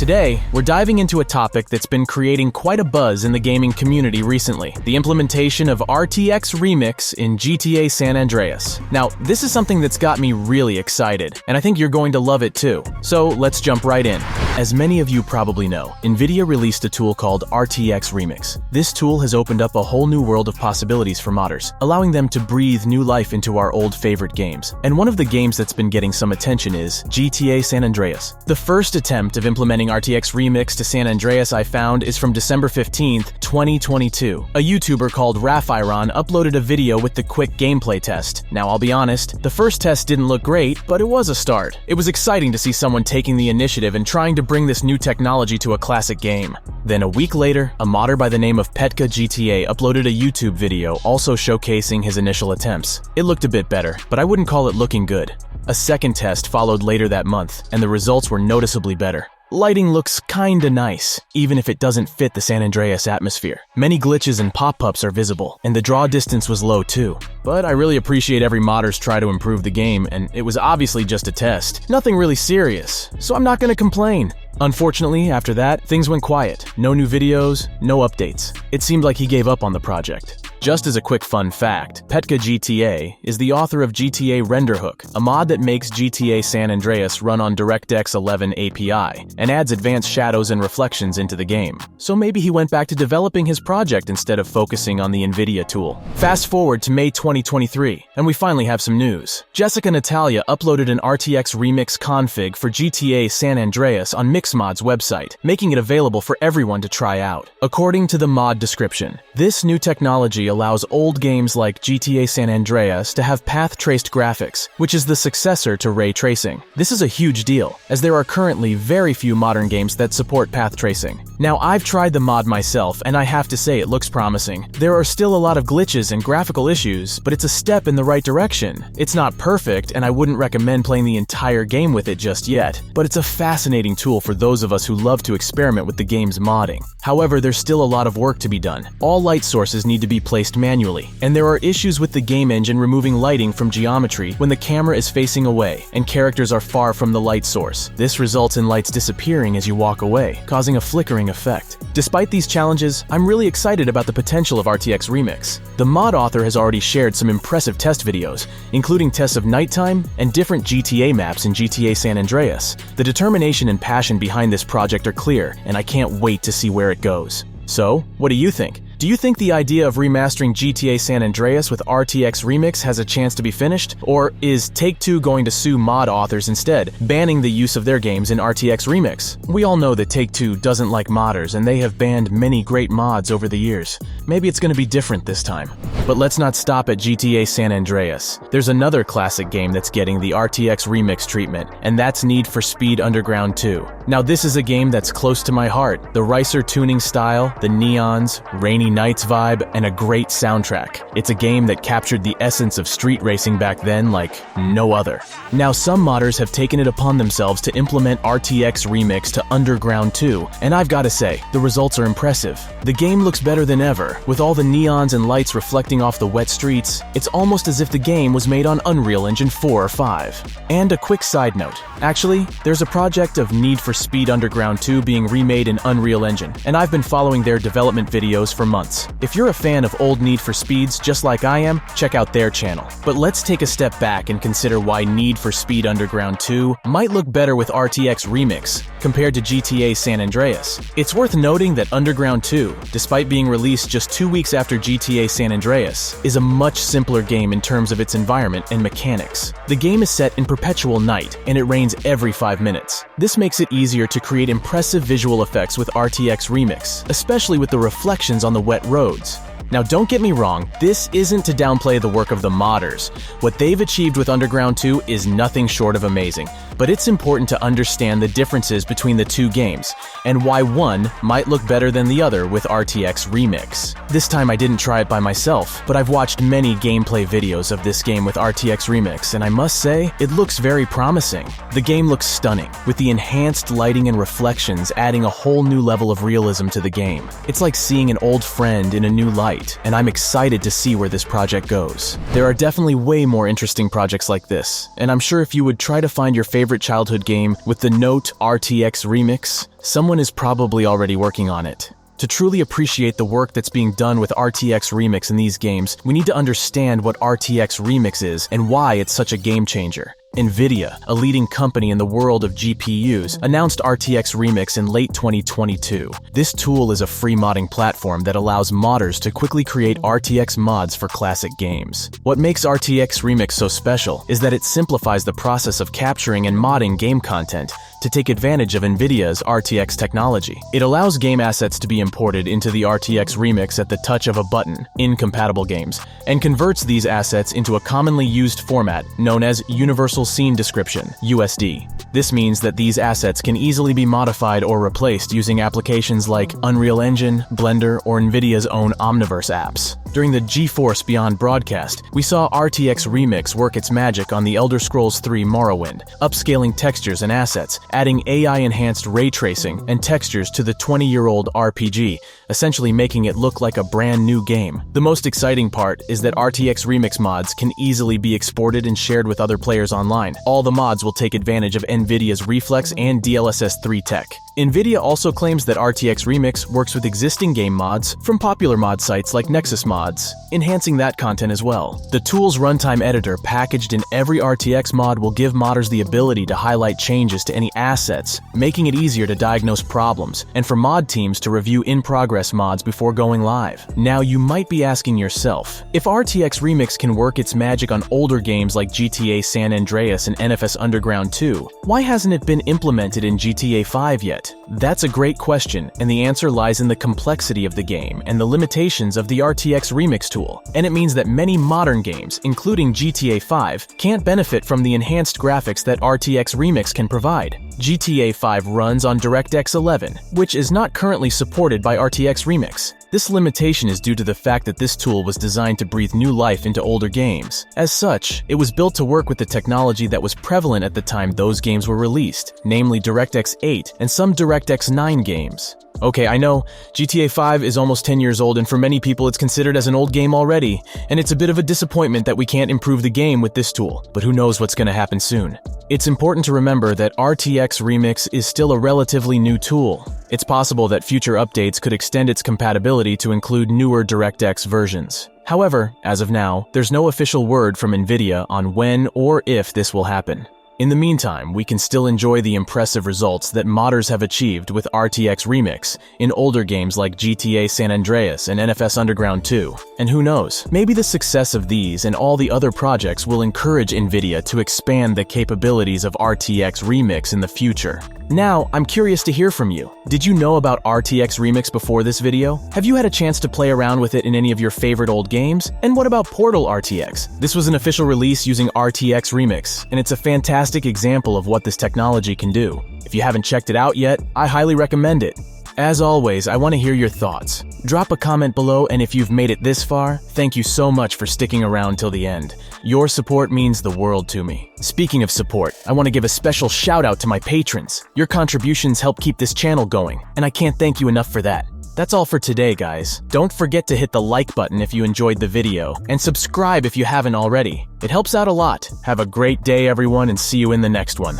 Today, we're diving into a topic that's been creating quite a buzz in the gaming community recently, the implementation of RTX Remix in GTA San Andreas. Now, this is something that's got me really excited, and I think you're going to love it too. So let's jump right in. As many of you probably know, NVIDIA released a tool called RTX Remix. This tool has opened up a whole new world of possibilities for modders, allowing them to breathe new life into our old favorite games. And one of the games that's been getting some attention is GTA San Andreas. The first attempt of implementing RTX Remix to San Andreas I found is from December 15th, 2022. A YouTuber called Rafiron uploaded a video with the quick gameplay test. Now I'll be honest, the first test didn't look great, but it was a start. It was exciting to see someone taking the initiative and trying to bring this new technology to a classic game. Then a week later, a modder by the name of Petka GTA uploaded a YouTube video also showcasing his initial attempts. It looked a bit better, but I wouldn't call it looking good. A second test followed later that month, and the results were noticeably better. Lighting looks kinda nice, even if it doesn't fit the San Andreas atmosphere. Many glitches and pop-ups are visible, and the draw distance was low too. But I really appreciate every modder's try to improve the game, and it was obviously just a test. Nothing really serious, so I'm not gonna complain. Unfortunately, after that, things went quiet. No new videos, no updates. It seemed like he gave up on the project. Just as a quick fun fact, Petka GTA is the author of GTA RenderHook, a mod that makes GTA San Andreas run on DirectX 11 API and adds advanced shadows and reflections into the game. So maybe he went back to developing his project instead of focusing on the NVIDIA tool. Fast forward to May 2023, and we finally have some news. Jessica Natalia uploaded an RTX Remix config for GTA San Andreas on Mixmod's website, making it available for everyone to try out. According to the mod description, this new technology allows old games like GTA San Andreas to have path-traced graphics, which is the successor to ray tracing. This is a huge deal, as there are currently very few modern games that support path tracing. Now, I've tried the mod myself, and I have to say it looks promising. There are still a lot of glitches and graphical issues, but it's a step in the right direction. It's not perfect, and I wouldn't recommend playing the entire game with it just yet, but it's a fascinating tool for those of us who love to experiment with the game's modding. However, there's still a lot of work to be done. All light sources need to be placed manually, and there are issues with the game engine removing lighting from geometry when the camera is facing away and characters are far from the light source. This results in lights disappearing as you walk away, causing a flickering effect. Despite these challenges, I'm really excited about the potential of RTX Remix. The mod author has already shared some impressive test videos, including tests of nighttime and different GTA maps in GTA San Andreas. The determination and passion behind this project are clear, and I can't wait to see where it goes. So, what do you think? Do you think the idea of remastering GTA San Andreas with RTX Remix has a chance to be finished? Or is Take-Two going to sue mod authors instead, banning the use of their games in RTX Remix? We all know that Take-Two doesn't like modders, and they have banned many great mods over the years. Maybe it's going to be different this time. But let's not stop at GTA San Andreas. There's another classic game that's getting the RTX Remix treatment, and that's Need for Speed Underground 2. Now, this is a game that's close to my heart. The Ricer tuning style, the neons, rainy nights vibe, and a great soundtrack. It's a game that captured the essence of street racing back then like no other. Now, some modders have taken it upon themselves to implement RTX Remix to Underground 2, and I've gotta say, the results are impressive. The game looks better than ever, with all the neons and lights reflecting off the wet streets. It's almost as if the game was made on Unreal Engine 4 or 5. And a quick side note, actually, there's a project of Need for Speed Underground 2 being remade in Unreal Engine, and I've been following their development videos for months. If you're a fan of old Need for Speeds just like I am, check out their channel. But let's take a step back and consider why Need for Speed Underground 2 might look better with RTX Remix compared to GTA San Andreas. It's worth noting that Underground 2, despite being released just 2 weeks after GTA San Andreas, is a much simpler game in terms of its environment and mechanics. The game is set in perpetual night, and it rains every 5 minutes. This makes it easier to create impressive visual effects with RTX Remix, especially with the reflections on the wet roads. Now, don't get me wrong, this isn't to downplay the work of the modders. What they've achieved with Underground 2 is nothing short of amazing, but it's important to understand the differences between the two games and why one might look better than the other with RTX Remix. This time I didn't try it by myself, but I've watched many gameplay videos of this game with RTX Remix, and I must say, it looks very promising. The game looks stunning, with the enhanced lighting and reflections adding a whole new level of realism to the game. It's like seeing an old friend in a new light. sight, and I'm excited to see where this project goes. There are definitely way more interesting projects like this, and I'm sure if you would try to find your favorite childhood game with the note RTX Remix, someone is probably already working on it. To truly appreciate the work that's being done with RTX Remix in these games, we need to understand what RTX Remix is and why it's such a game changer. NVIDIA, a leading company in the world of GPUs, announced RTX Remix in late 2022. This tool is a free modding platform that allows modders to quickly create RTX mods for classic games. What makes RTX Remix so special is that it simplifies the process of capturing and modding game content to take advantage of NVIDIA's RTX technology. It allows game assets to be imported into the RTX Remix at the touch of a button in compatible games, and converts these assets into a commonly used format known as Universal Scene Description, USD. This means that these assets can easily be modified or replaced using applications like Unreal Engine, Blender, or NVIDIA's own Omniverse apps. During the GeForce Beyond broadcast, we saw RTX Remix work its magic on the Elder Scrolls 3 Morrowind, upscaling textures and assets, adding AI-enhanced ray tracing and textures to the 20-year-old RPG, essentially making it look like a brand new game. The most exciting part is that RTX Remix mods can easily be exported and shared with other players online. All the mods will take advantage of NVIDIA's Reflex and DLSS 3 tech. NVIDIA also claims that RTX Remix works with existing game mods from popular mod sites like Nexus Mods, enhancing that content as well. The tool's runtime editor packaged in every RTX mod will give modders the ability to highlight changes to any assets, making it easier to diagnose problems, and for mod teams to review in-progress mods before going live. Now you might be asking yourself, if RTX Remix can work its magic on older games like GTA San Andreas and NFS Underground 2, why hasn't it been implemented in GTA 5 yet? That's a great question, and the answer lies in the complexity of the game and the limitations of the RTX Remix tool. And it means that many modern games, including GTA 5, can't benefit from the enhanced graphics that RTX Remix can provide. GTA 5 runs on DirectX 11, which is not currently supported by RTX Remix. This limitation is due to the fact that this tool was designed to breathe new life into older games. As such, it was built to work with the technology that was prevalent at the time those games were released, namely DirectX 8 and some DirectX 9 games. Okay, I know, GTA 5 is almost 10 years old, and for many people it's considered as an old game already, and it's a bit of a disappointment that we can't improve the game with this tool, but who knows what's gonna happen soon. It's important to remember that RTX Remix is still a relatively new tool. It's possible that future updates could extend its compatibility to include newer DirectX versions. However, as of now, there's no official word from NVIDIA on when or if this will happen. In the meantime, we can still enjoy the impressive results that modders have achieved with RTX Remix in older games like GTA San Andreas and NFS Underground 2. And who knows, maybe the success of these and all the other projects will encourage NVIDIA to expand the capabilities of RTX Remix in the future. Now, I'm curious to hear from you. Did you know about RTX Remix before this video? Have you had a chance to play around with it in any of your favorite old games? And what about Portal RTX? This was an official release using RTX Remix, and it's a fantastic example of what this technology can do. If you haven't checked it out yet, I highly recommend it. As always, I want to hear your thoughts. Drop a comment below, and if you've made it this far, thank you so much for sticking around till the end. Your support means the world to me. Speaking of support, I want to give a special shout out to my patrons. Your contributions help keep this channel going, and I can't thank you enough for that. That's all for today, guys. Don't forget to hit the like button if you enjoyed the video, and subscribe if you haven't already. It helps out a lot. Have a great day, everyone, and see you in the next one.